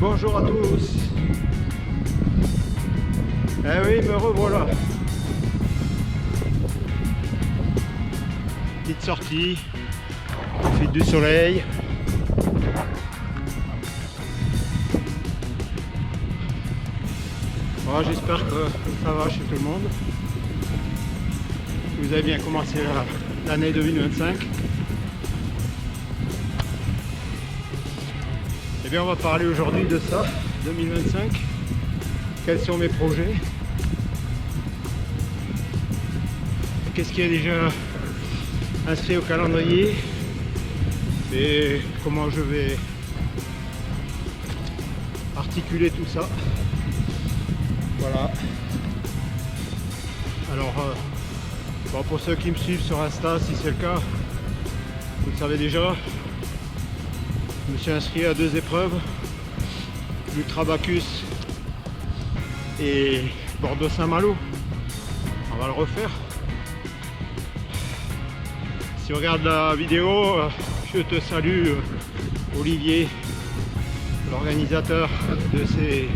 Bonjour à tous. Eh oui, me revoilà. Petite sortie, profite du soleil. Bon, j'espère que ça va chez tout le monde. Vous avez bien commencé l'année 2025. Eh bien, on va parler aujourd'hui de ça, 2025. Quels sont mes projets? Qu'est-ce qui est déjà inscrit au calendrier? Et comment je vais articuler tout ça? Voilà. Alors, bon, pour ceux qui me suivent sur Insta, si c'est le cas, vous le savez déjà, je me suis inscrit à 2 épreuves, l'Ultra Bacchus et Bordeaux-Saint-Malo. On va le refaire. Si tu regardes la vidéo, je te salue, Olivier, l'organisateur de ces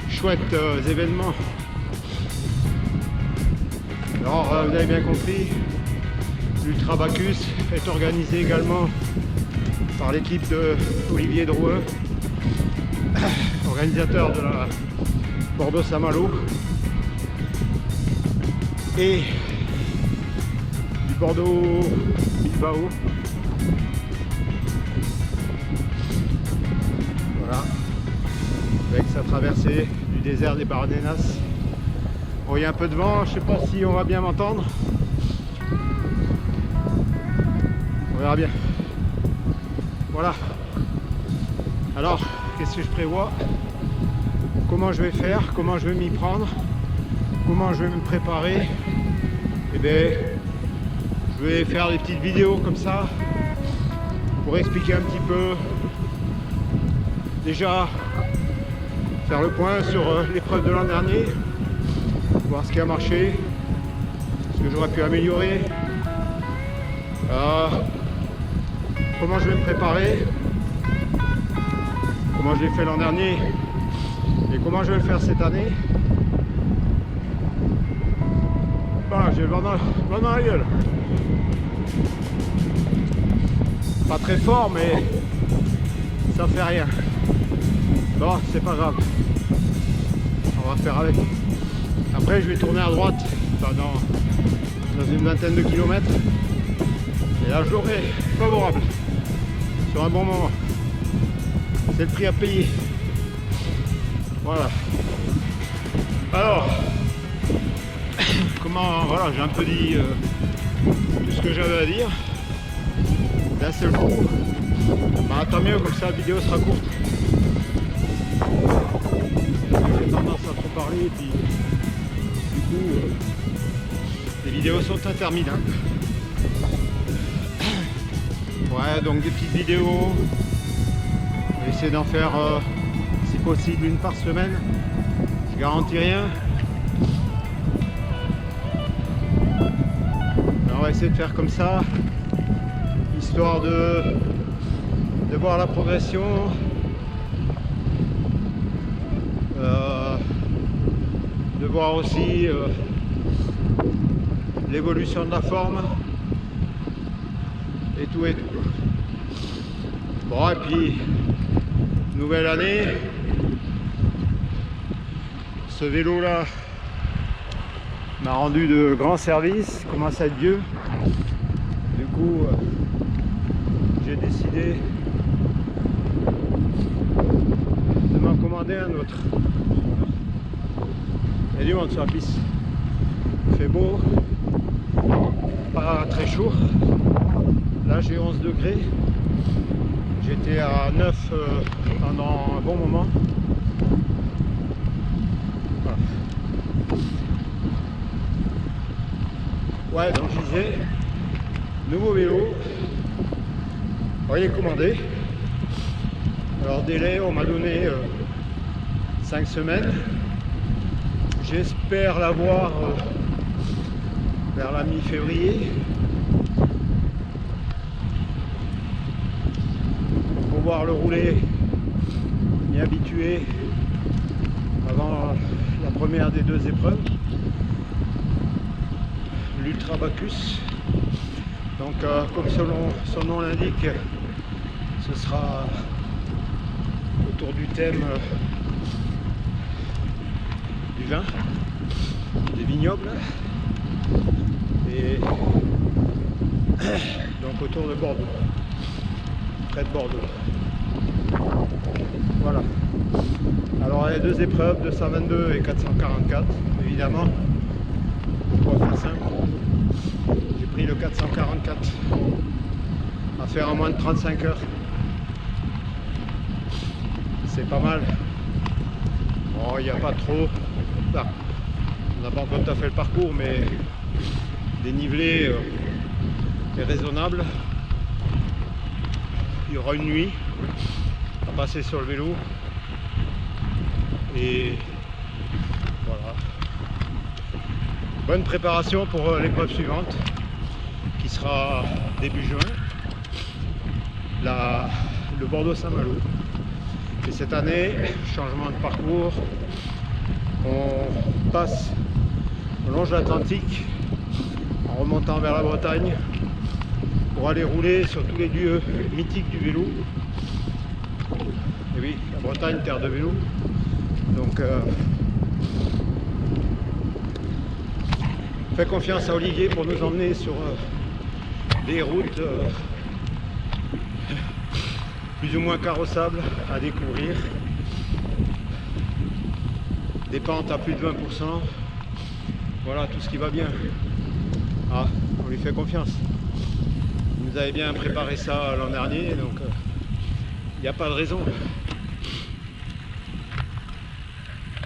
chouettes événements. Alors, vous avez bien compris, l'Ultra Bacchus est organisé également par l'équipe de Olivier Drouin, organisateur de la Bordeaux-Saint-Malo et du Bordeaux-Bilbao. Voilà, avec sa traversée du désert des Bardenas. Bon, il y a un peu de vent, je sais pas si on va bien m'entendre. On verra bien. Voilà. Alors, qu'est-ce que je prévois? Comment je vais faire? Comment je vais m'y prendre? Comment je vais me préparer? Eh bien, je vais faire des petites vidéos comme ça pour expliquer un petit peu. Déjà, faire le point sur l'épreuve de l'an dernier, voir ce qui a marché, ce que j'aurais pu améliorer, comment je vais me préparer, comment je l'ai fait l'an dernier et comment je vais le faire cette année. Bah, j'ai le vent dans la gueule. Pas très fort, mais ça fait rien. Bon, c'est pas grave. On va faire avec. Après, je vais tourner à droite dans une vingtaine de kilomètres. Et là, je l'aurai favorable. Sur un bon moment. C'est le prix à payer. Voilà. Alors, voilà, j'ai un peu dit tout ce que j'avais à dire. D'un seul coup. Bah, tant mieux, comme ça la vidéo sera courte. J'ai tendance à trop parler et puis du coup les vidéos sont interminables. Ouais, donc des petites vidéos. Je vais essayer d'en faire si possible une par semaine. Je garantis rien. Alors, on va essayer de faire comme ça, histoire de voir la progression, de voir aussi l'évolution de la forme et tout et tout. Bon, et puis nouvelle année, ce vélo là m'a rendu de grands services, commence à être vieux. Du coup, j'ai décidé de m'en commander un autre. Il y a du monde sur la piste. Il fait beau, pas très chaud. Là j'ai 11 degrés. J'étais à 9 pendant un bon moment. Voilà. Ouais, donc je disais, nouveau vélo. Il est commandé. Alors délai, on m'a donné 5 semaines. J'espère l'avoir vers la mi-février. Pour pouvoir le rouler m'y habituer avant la première des deux épreuves, l'Ultra Bacchus. Donc comme son nom l'indique, ce sera autour du thème du vin, des vignobles, et donc autour de Bordeaux, près de Bordeaux. Voilà. Alors il y a deux épreuves, 222 et 444, évidemment. On va faire simple. J'ai pris le 444 à faire en moins de 35 heures. C'est pas mal. Bon, il n'y a pas trop. Enfin, on n'a pas encore tout à fait le parcours, mais dénivelé est raisonnable. Il y aura une nuit à passer sur le vélo. Et voilà. Bonne préparation pour l'épreuve suivante, qui sera début juin, le Bordeaux-Saint-Malo. Et cette année, changement de parcours, on passe, on longe l'Atlantique en remontant vers la Bretagne pour aller rouler sur tous les lieux mythiques du vélo. Et oui, la Bretagne, terre de vélo. Donc on fait confiance à Olivier pour nous emmener sur des routes plus ou moins carrossables à découvrir, des pentes à plus de 20%, voilà tout ce qui va bien. Ah, on lui fait confiance. Il nous avait bien préparé ça l'an dernier, donc il n'y a pas de raison.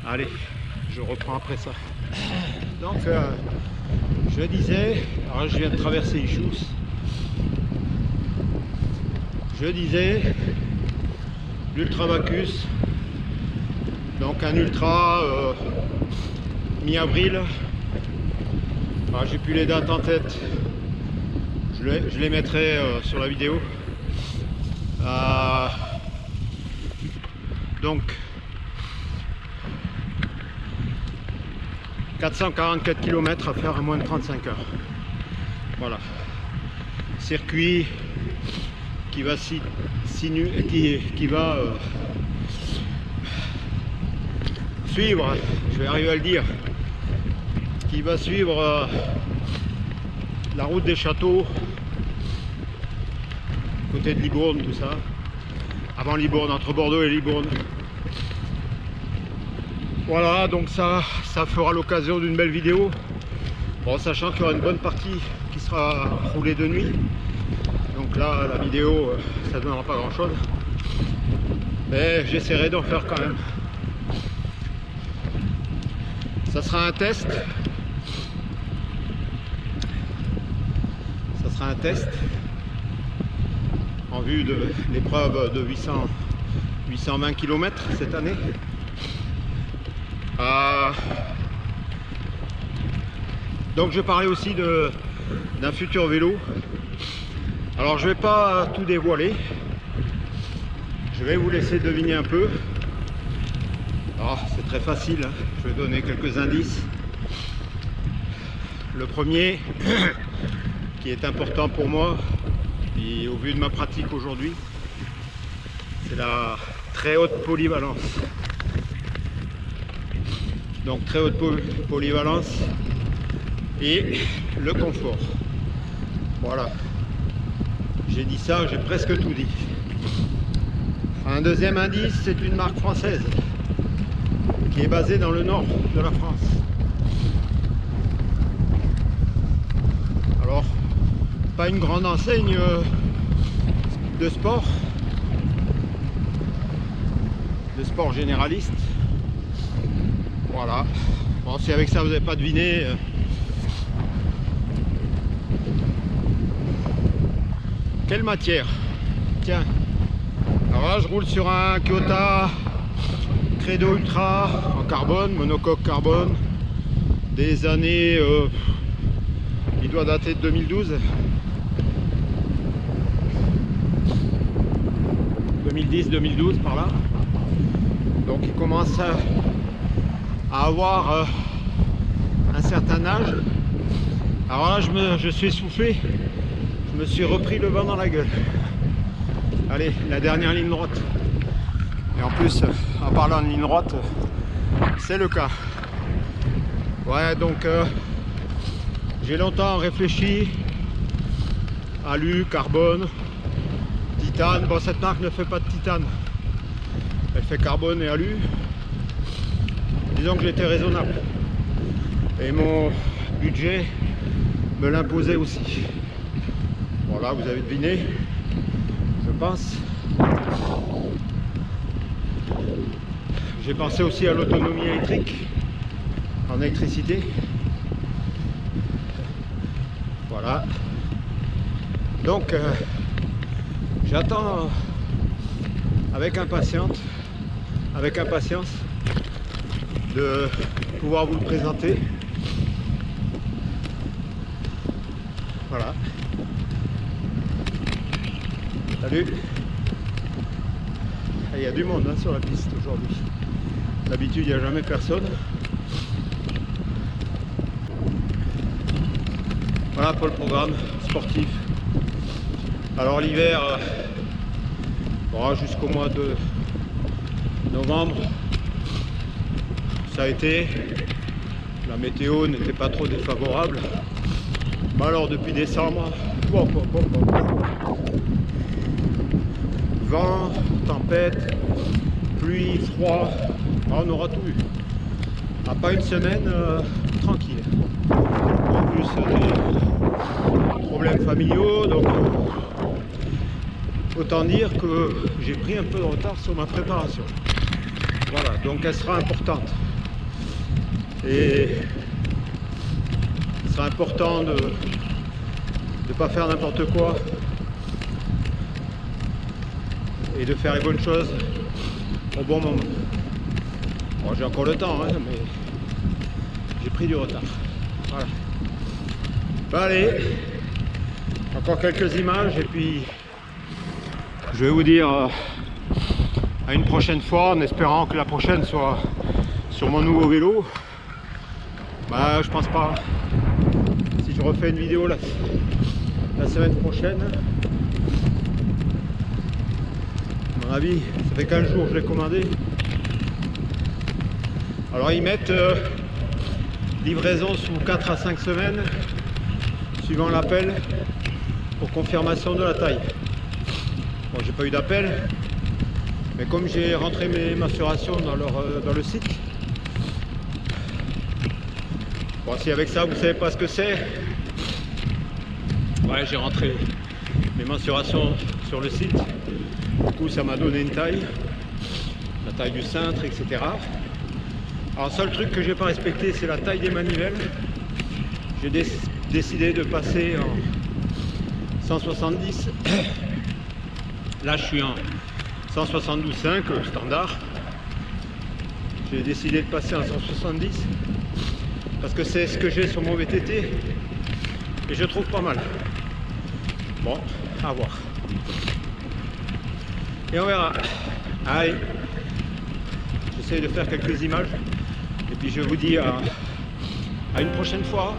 Allez, je reprends après ça. Donc je disais, alors je viens de traverser Ischus. Je disais l'Ultra Bacchus, donc un ultra mi-avril. J'ai plus les dates en tête, je les mettrai sur la vidéo. Donc 444 km à faire à moins de 35 heures. Voilà. Circuit qui va suivre, je vais arriver à le dire, qui va suivre la route des châteaux, côté de Libourne, tout ça. Avant Libourne, entre Bordeaux et Libourne. Voilà, donc ça fera l'occasion d'une belle vidéo. Bon, sachant qu'il y aura une bonne partie qui sera roulée de nuit. Donc là, la vidéo, ça ne donnera pas grand chose. Mais j'essaierai d'en faire quand même. Ça sera un test. Ça sera un test en vue de l'épreuve de 820 km cette année. Donc je parlais aussi d'un futur vélo. Alors je vais pas tout dévoiler, je vais vous laisser deviner un peu. Alors c'est très facile, hein. Je vais donner quelques indices. Le premier qui est important pour moi et au vu de ma pratique aujourd'hui, c'est la très haute polyvalence. Donc très haute polyvalence et le confort. Voilà, j'ai dit ça, j'ai presque tout dit. Un deuxième indice, c'est une marque française qui est basée dans le nord de la France. Alors, pas une grande enseigne de sport généraliste. Voilà. Bon, si avec ça vous n'avez pas deviné, quelle matière? Tiens, alors là je roule sur un Kyota Credo Ultra en carbone, monocoque carbone, des années, il doit dater de 2012. 2010-2012 par là. Donc il commence à avoir un certain âge. Alors là je suis essoufflé, je me suis repris le vent dans la gueule. Allez, la dernière ligne droite. Et en plus, en parlant de ligne droite, c'est le cas. Ouais, donc j'ai longtemps réfléchi. Alu, carbone, titane. Bon, cette marque ne fait pas de titane. Elle fait carbone et alu. Disons que j'étais raisonnable. Et mon budget me l'imposait aussi. Bon, là, vous avez deviné, je pense. J'ai pensé aussi à l'autonomie électrique, en électricité. Voilà. Donc, j'attends avec impatience de pouvoir vous le présenter. Voilà. Salut. Il y a du monde sur la piste aujourd'hui. D'habitude, il n'y a jamais personne. Voilà pour le programme sportif. Alors l'hiver, jusqu'au mois de novembre, ça a été. La météo n'était pas trop défavorable. Mais alors depuis décembre, vent, tempête, pluie, froid, on aura tout eu. À pas une semaine tranquille. En plus des problèmes familiaux, donc autant dire que j'ai pris un peu de retard sur ma préparation. Voilà, donc elle sera importante. Et il sera important de ne pas faire n'importe quoi et de faire les bonnes choses au bon moment. Bon, j'ai encore le temps, mais j'ai pris du retard. Voilà. Bon, allez, encore quelques images et puis je vais vous dire à une prochaine fois, en espérant que la prochaine soit sur mon nouveau vélo. Bah, je pense pas. Si je refais une vidéo la semaine prochaine, à mon avis, ça fait 15 jours que je l'ai commandé. Alors ils mettent livraison sous 4 à 5 semaines, suivant l'appel, pour confirmation de la taille. Bon, j'ai pas eu d'appel, mais comme j'ai rentré mes mensurations dans le site, bon, si avec ça vous savez pas ce que c'est, ouais, j'ai rentré mes mensurations sur le site, du coup ça m'a donné une taille, la taille du cintre, etc. Alors le seul truc que j'ai pas respecté, c'est la taille des manivelles. J'ai décidé de passer en 170. Là je suis en 172.5 standard. J'ai décidé de passer en 170 parce que c'est ce que j'ai sur mon VTT et je trouve pas mal. Bon, à voir. Et on verra. Allez, j'essaie de faire quelques images et puis je vous dis à une prochaine fois.